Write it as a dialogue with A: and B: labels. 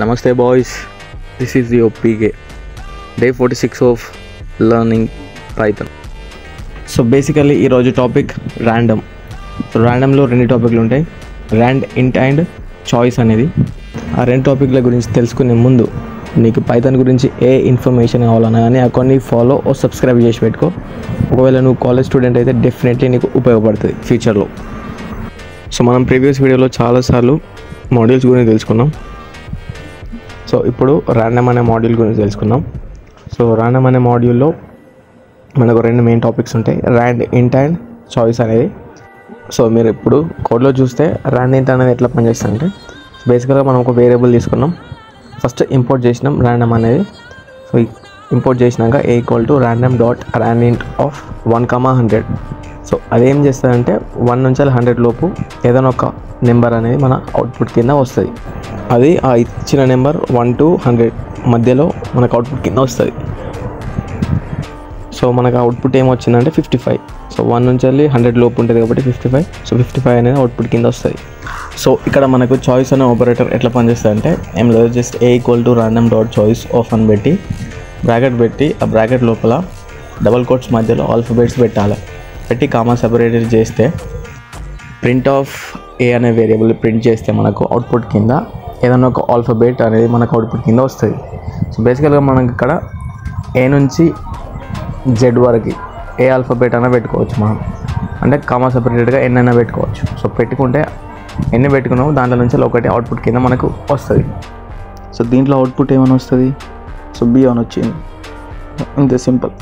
A: Namaste boys, this is the OPK, day 46 of learning Python. So basically ఈరోజు topic random. So ర్యాండమ్లో రెండు టాపిక్లు ఉంటాయి, rand ఇంట్ and choice అనేది. ఆ రెండు టాపిక్ల గురించి తెలుసుకునే ముందు నీకు పైథాన్ గురించి ఏ ఇన్ఫర్మేషన్ కావాలన్నా కానీ అకౌంట్ని ఫాలో ఓ సబ్స్క్రైబ్ చేసి పెట్టుకో. ఒకవేళ నువ్వు కాలేజ్ స్టూడెంట్ అయితే డెఫినెట్లీ నీకు ఉపయోగపడుతుంది ఫ్యూచర్లో. సో మనం ప్రీవియస్ వీడియోలో చాలాసార్లు మాడ్యూల్స్ గురించి తెలుసుకున్నాం. సో ఇప్పుడు ర్యాండమ్ అనే మాడ్యూల్ గురించి తెలుసుకుందాం. సో ర్యాండమ్ అనే మాడ్యూల్లో మనకు రెండు మెయిన్ టాపిక్స్ ఉంటాయి, ర్యాండ్ ఇంట్ అండ్ చాయిస్ అనేది. సో మీరు ఇప్పుడు కోడ్లో చూస్తే ర్యాండ్ ఇంట్ అనేది ఎట్లా పనిచేస్తుందంటే, బేసికల్గా మనం ఒక వేరియబుల్ తీసుకున్నాం, ఫస్ట్ ఇంపోర్ట్ చేసినాం ర్యాండమ్ అనేది. సో ఇంపోర్ట్ చేసినాక a = random.randint of 1,100. సో అదేం చేస్తుందంటే 1 నుంచి 100 లోపు ఏదైనా ఒక నెంబర్ అనేది మన అవుట్పుట్ కింద వస్తుంది. అది ఆ ఇచ్చిన నెంబర్ 1 to 100 మధ్యలో మనకు అవుట్పుట్ కింద వస్తుంది. సో మనకు అవుట్పుట్ ఏమొచ్చిందంటే 55. సో 1 నుంచి 100 లోపు ఉంటుంది కాబట్టి 55. సో 55 అనేది అవుట్పుట్ కింద వస్తుంది. సో ఇక్కడ మనకు చాయిస్ అనే ఆపరేటర్ ఎట్లా పనిచేస్తుంది అంటే, ఏం లేదు, జస్ట్ a = random.choice of అని పెట్టి బ్రాకెట్ పెట్టి ఆ బ్రాకెట్ లోపల డబల్ కోట్స్ మధ్యలో ఆల్ఫాబెట్స్ పెట్టాలి. పెట్టి కామా సెపరేటెడ్ చేస్తే ప్రింట్ ఆఫ్ ఏ అనే వేరియబుల్ ప్రింట్ చేస్తే మనకు అవుట్పుట్ కింద ఏదైనా ఒక ఆల్ఫాబెట్ అనేది మనకు అవుట్పుట్ కింద వస్తుంది. సో బేసికల్గా మనకి ఇక్కడ ఏ నుంచి జెడ్ వరకు ఏ ఆల్ఫాబెట్ అయినా పెట్టుకోవచ్చు మనం, అంటే కామా సెపరేటెడ్గా ఎన్నైనా పెట్టుకోవచ్చు. సో పెట్టుకుంటే ఎన్ని పెట్టుకున్నామో దాంట్లో నుంచి ఒకటి అవుట్పుట్ కింద మనకు వస్తుంది.
B: సో దీంట్లో అవుట్పుట్ ఏమైనా వస్తుంది, సో బి అని వచ్చింది, ఇంతే సింపుల్.